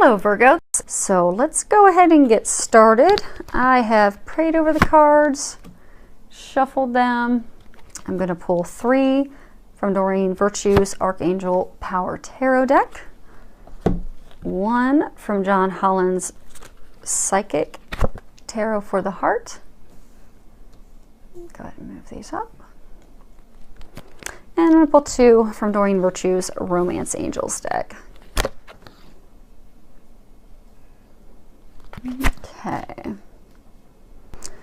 Hello Virgo. So let's go ahead and get started. I have prayed over the cards, shuffled them. I'm going to pull 3 from Doreen Virtue's Archangel Power Tarot deck, 1 from John Holland's Psychic Tarot for the Heart. Go ahead and move these up. And I'm going to pull 2 from Doreen Virtue's Romance Angels deck. Okay,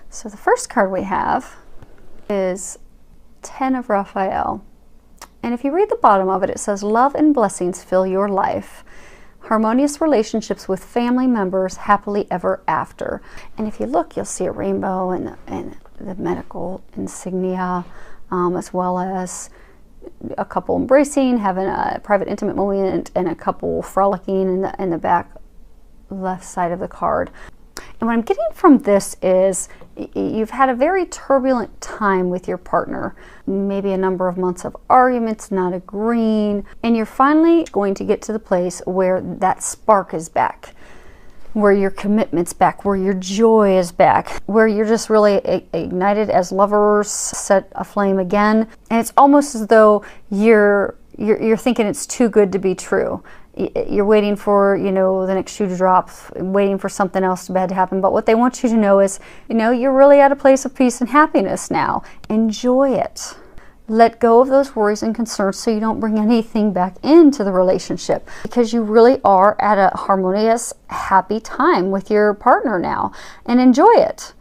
so the first card we have is 10 of Raphael. And if you read the bottom of it, it says, love and blessings fill your life. Harmonious relationships with family members, happily ever after. And if you look, you'll see a rainbow and the medical insignia, as well as a couple embracing, having a private intimate moment, and a couple frolicking in the back left side of the card. And what I'm getting from this is you've had a very turbulent time with your partner, maybe a number of months of arguments, not agreeing, and you're finally going to get to the place where that spark is back, where your commitment's back, where your joy is back, where you're just really ignited as lovers, set aflame again. And it's almost as though you're thinking it's too good to be true. You're waiting for, the next shoe to drop, waiting for something else bad to happen. But what they want you to know is, you're really at a place of peace and happiness now. Enjoy it. Let go of those worries and concerns so you don't bring anything back into the relationship, because you really are at a harmonious, happy time with your partner now, and enjoy it.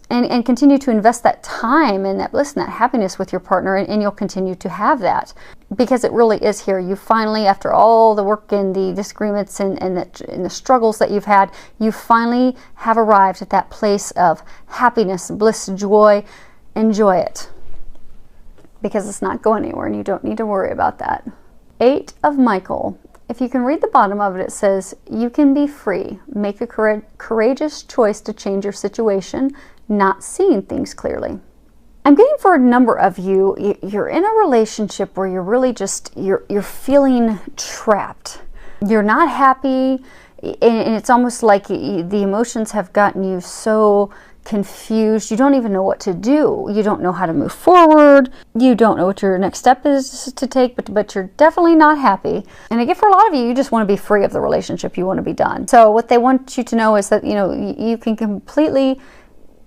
And continue to invest that time and that bliss and that happiness with your partner, and you'll continue to have that, because it really is here. You finally, after all the work and the disagreements and the struggles that you've had, you finally have arrived at that place of happiness, bliss, joy. Enjoy it, because it's not going anywhere and you don't need to worry about that. 8 of Michael. If you can read the bottom of it, it says, you can be free. Make a courageous choice to change your situation, not seeing things clearly. I'm getting for a number of you, you're in a relationship where you're really just, you're feeling trapped. You're not happy, and it's almost like the emotions have gotten you so confused. You don't even know what to do. You don't know how to move forward. You don't know what your next step is to take, but you're definitely not happy. And I get for a lot of you, you just want to be free of the relationship. You want to be done. So what they want you to know is that, you can completely,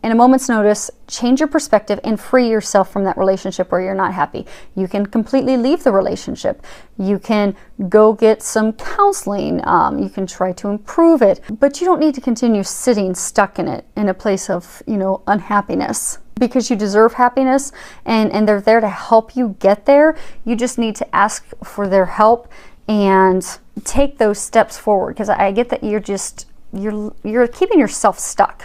in a moment's notice, change your perspective and free yourself from that relationship where you're not happy. You can completely leave the relationship. You can go get some counseling. You can try to improve it, but you don't need to continue sitting stuck in it, in a place of, unhappiness, because you deserve happiness, and they're there to help you get there. You just need to ask for their help and take those steps forward, because I get that you're keeping yourself stuck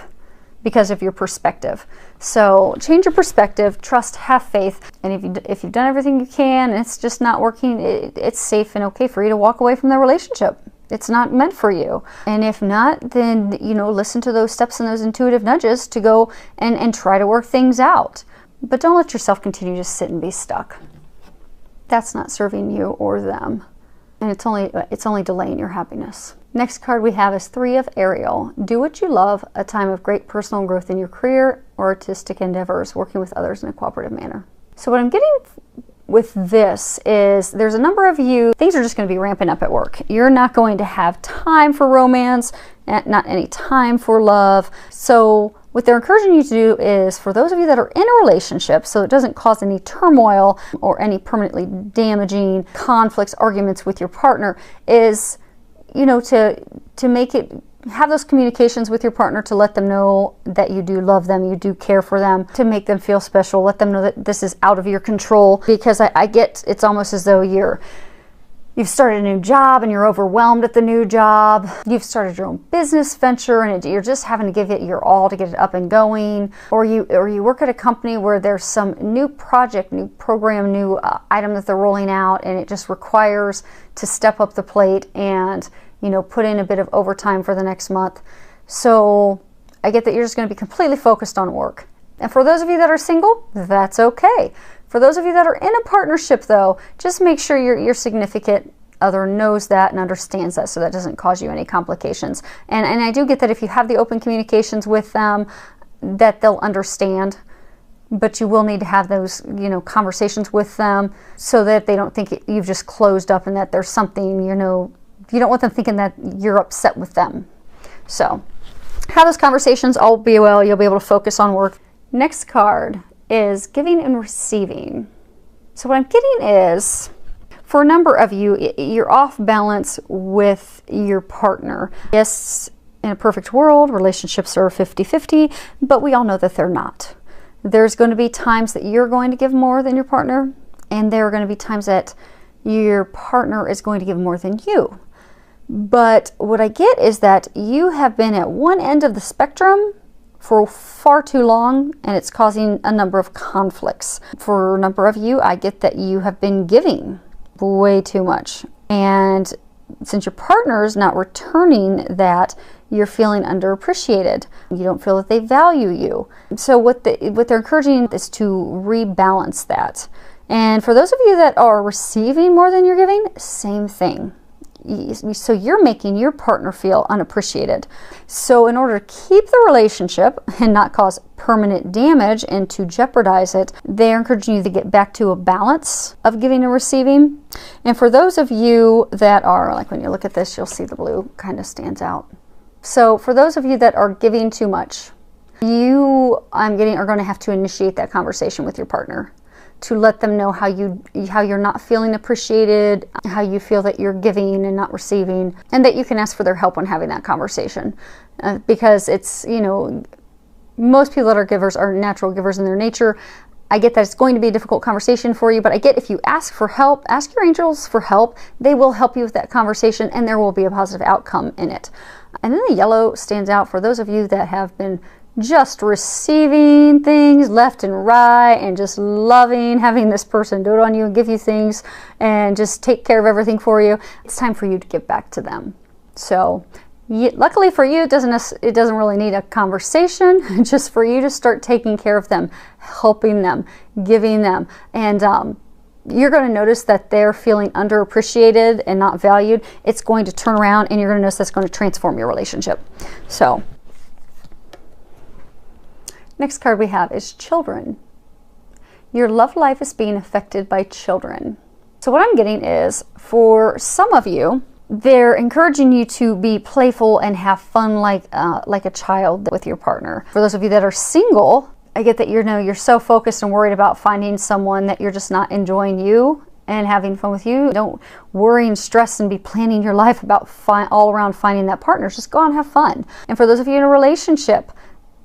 because of your perspective. So change your perspective, trust, have faith, and if you've done everything you can and it's just not working, it's safe and okay for you to walk away from the relationship. It's not meant for you. And if not, then listen to those steps and those intuitive nudges to go and try to work things out. But don't let yourself continue to sit and be stuck. That's not serving you or them, and it's only delaying your happiness. Next card we have is 3 of Ariel. Do what you love, a time of great personal growth in your career or artistic endeavors, working with others in a cooperative manner. So what I'm getting with this is there's a number of you, things are just going to be ramping up at work. You're not going to have time for romance, not any time for love. So what they're encouraging you to do is, for those of you that are in a relationship, so it doesn't cause any turmoil or any permanently damaging conflicts, arguments with your partner, is to make it, have those communications with your partner to let them know that you do love them, you do care for them, to make them feel special, let them know that this is out of your control. Because I get, it's almost as though you've started a new job and you're overwhelmed at the new job. You've started your own business venture and you're just having to give it your all to get it up and going. Or you work at a company where there's some new project, new program, new item that they're rolling out, and it just requires to step up the plate and put in a bit of overtime for the next month. So I get that you're just going to be completely focused on work. And for those of you that are single, that's okay. For those of you that are in a partnership, though, just make sure your significant other knows that and understands that, so that doesn't cause you any complications. And I do get that if you have the open communications with them, that they'll understand, but you will need to have those, you know, conversations with them so that they don't think you've just closed up and that there's something, you know, you don't want them thinking that you're upset with them. So have those conversations, all will be well, you'll be able to focus on work. Next card is giving and receiving. So what I'm getting is, for a number of you, you're off balance with your partner. Yes, in a perfect world, relationships are 50-50, but we all know that they're not. There's going to be times that you're going to give more than your partner, and there are going to be times that your partner is going to give more than you. But what I get is that you have been at one end of the spectrum for far too long, and it's causing a number of conflicts. For a number of you, I get that you have been giving way too much. And since your partner is not returning that, you're feeling underappreciated. You don't feel that they value you. So what they're encouraging is to rebalance that. And for those of you that are receiving more than you're giving, same thing. So you're making your partner feel unappreciated. So in order to keep the relationship and not cause permanent damage and to jeopardize it, they're encouraging you to get back to a balance of giving and receiving. And for those of you that are, like when you look at this, you'll see the blue kind of stands out. So for those of you that are giving too much, are going to have to initiate that conversation with your partner to let them know how you're not feeling appreciated, how you feel that you're giving and not receiving, and that you can ask for their help when having that conversation. Because it's, you know, most people that are givers are natural givers in their nature. I get that it's going to be a difficult conversation for you, but I get if you ask for help, ask your angels for help, they will help you with that conversation and there will be a positive outcome in it. And then the yellow stands out for those of you that have been just receiving things left and right and just loving having this person do it on you and give you things and just take care of everything for you. It's time for you to give back to them. So luckily for you, it doesn't really need a conversation, just for you to start taking care of them, helping them, giving them. And you're going to notice that they're feeling underappreciated and not valued. It's going to turn around and you're going to notice that's going to transform your relationship. So next card we have is children. Your love life is being affected by children. So what I'm getting is, for some of you, they're encouraging you to be playful and have fun like a child with your partner. For those of you that are single, I get that you're so focused and worried about finding someone that you're just not enjoying you and having fun with you. Don't worry and stress and be planning your life about all around finding that partner. Just go out and have fun. And for those of you in a relationship,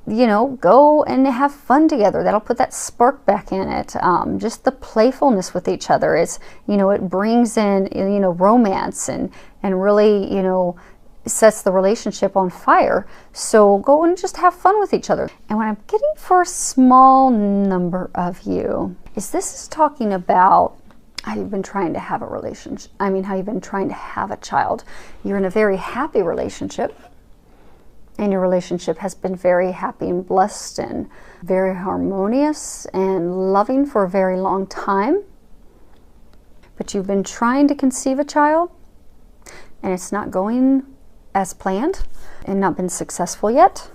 you know, go and have fun together. That'll put that spark back in it. Just the playfulness with each other is, you know, it brings in, you know, romance and really, you know, sets the relationship on fire. So go and just have fun with each other. And what I'm getting for a small number of you is this is talking about how you've been trying to have a relationship. I mean, how you've been trying to have a child. You're in a very happy relationship. And your relationship has been very happy and blessed and very harmonious and loving for a very long time. But you've been trying to conceive a child and it's not going as planned and not been successful yet.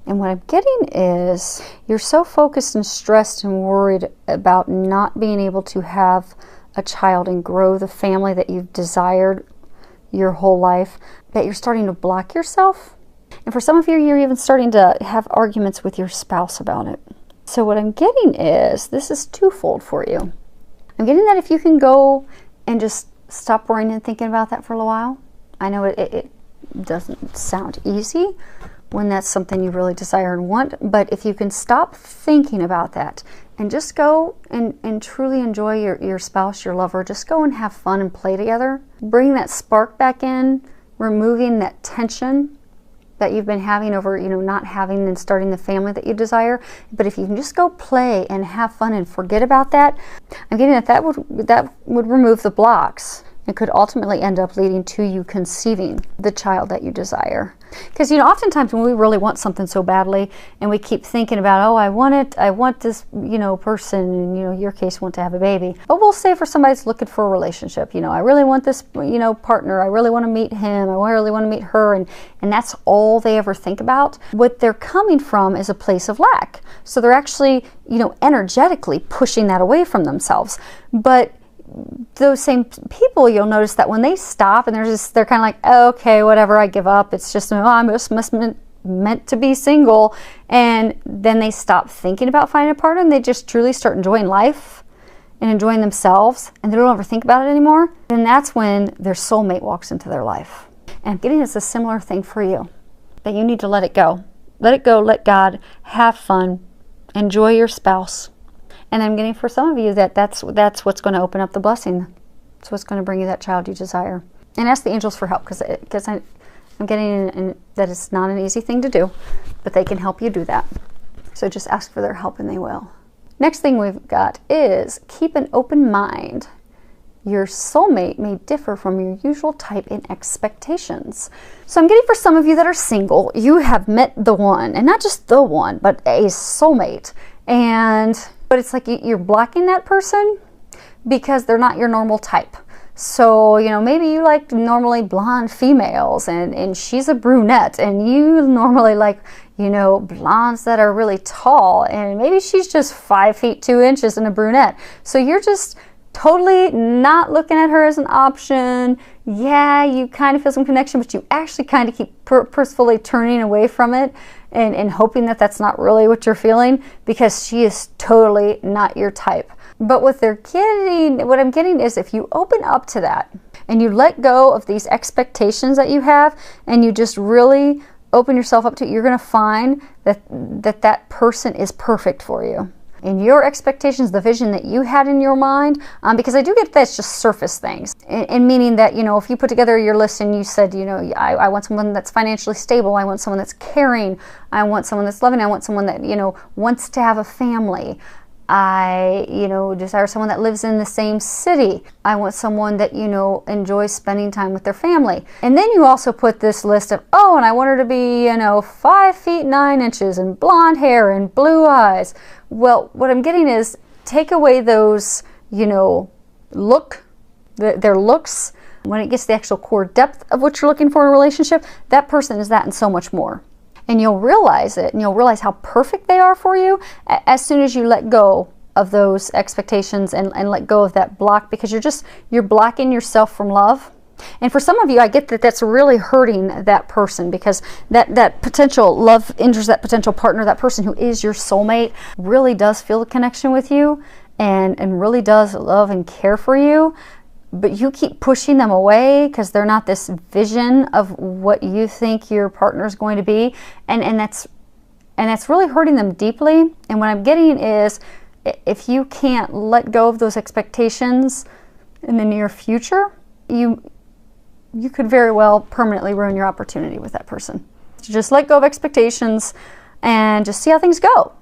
And what I'm getting is you're so focused and stressed and worried about not being able to have a child and grow the family that you've desired your whole life that you're starting to block yourself. And for some of you, you're even starting to have arguments with your spouse about it. So what I'm getting is, this is twofold for you. I'm getting that if you can go and just stop worrying and thinking about that for a little while. I know it doesn't sound easy when that's something you really desire and want, but if you can stop thinking about that and just go and truly enjoy your spouse, your lover, just go and have fun and play together. Bring that spark back in, removing that tension that you've been having over, you know, not having and starting the family that you desire. But if you can just go play and have fun and forget about that, I'm getting that would remove the blocks It could ultimately end up leading to you conceiving the child that you desire. Because, you know, oftentimes when we really want something so badly and we keep thinking about, oh, I want this, you know, person, and, you know, your case, want to have a baby. But we'll say for somebody that's looking for a relationship, you know, I really want this, you know, partner. I really want to meet him. I really want to meet her. And that's all they ever think about. What they're coming from is a place of lack. So they're actually, you know, energetically pushing that away from themselves. But those same people, you'll notice that when they stop and they're kind of like, oh, okay, whatever, I give up. It's just, oh, I'm just meant to be single. And then they stop thinking about finding a partner and they just truly start enjoying life and enjoying themselves, and they don't ever think about it anymore. And that's when their soulmate walks into their life. And I'm getting it's a similar thing for you, that you need to let it go. Let it go, let God, have fun, enjoy your spouse. And I'm getting for some of you that's what's going to open up the blessing. That's what's going to bring you that child you desire. And ask the angels for help, because I'm getting that it's not an easy thing to do, but they can help you do that. So just ask for their help and they will. Next thing we've got is keep an open mind. Your soulmate may differ from your usual type in expectations. So I'm getting for some of you that are single, you have met the one, and not just the one, but a soulmate. But it's like you're blocking that person because they're not your normal type. So, you know, maybe you like normally blonde females and she's a brunette, and you normally like, you know, blondes that are really tall, and maybe she's just 5 feet 2 inches and a brunette. So you're just totally not looking at her as an option. Yeah, you kind of feel some connection, but you actually kind of keep purposefully turning away from it and hoping that that's not really what you're feeling, because she is totally not your type. But what I'm getting is, if you open up to that and you let go of these expectations that you have and you just really open yourself up to it, you're going to find that person is perfect for you. And your expectations, the vision that you had in your mind, because I do get that's just surface things. And meaning that, you know, if you put together your list and you said, you know, I want someone that's financially stable, I want someone that's caring, I want someone that's loving, I want someone that, you know, wants to have a family. I, you know, desire someone that lives in the same city. I want someone that, you know, enjoys spending time with their family. And then you also put this list of, oh, and I want her to be, you know, 5 feet 9 inches and blonde hair and blue eyes. Well, what I'm getting is, take away those, you know, their looks. When it gets to the actual core depth of what you're looking for in a relationship, that person is that and so much more. And you'll realize it, and you'll realize how perfect they are for you as soon as you let go of those expectations and let go of that block, because you're blocking yourself from love. And for some of you, I get that's really hurting that person, because that potential love injures that potential partner. That person who is your soulmate really does feel a connection with you and really does love and care for you. But you keep pushing them away because they're not this vision of what you think your partner is going to be, and that's really hurting them deeply. And what I'm getting is, if you can't let go of those expectations in the near future, you could very well permanently ruin your opportunity with that person. So just let go of expectations and just see how things go.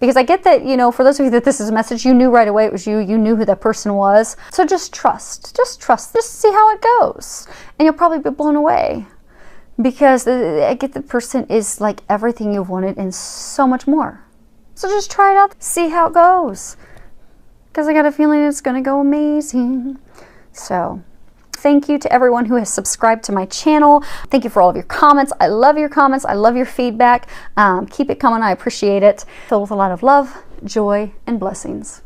Because I get that, you know, for those of you that this is a message, you knew right away it was you knew who that person was. So just trust, just see how it goes. And you'll probably be blown away, because I get the person is like everything you've wanted and so much more. So just try it out, see how it goes, because I got a feeling it's going to go amazing. So thank you to everyone who has subscribed to my channel. Thank you for all of your comments. I love your comments. I love your feedback. Keep it coming. I appreciate it. Filled with a lot of love, joy, and blessings.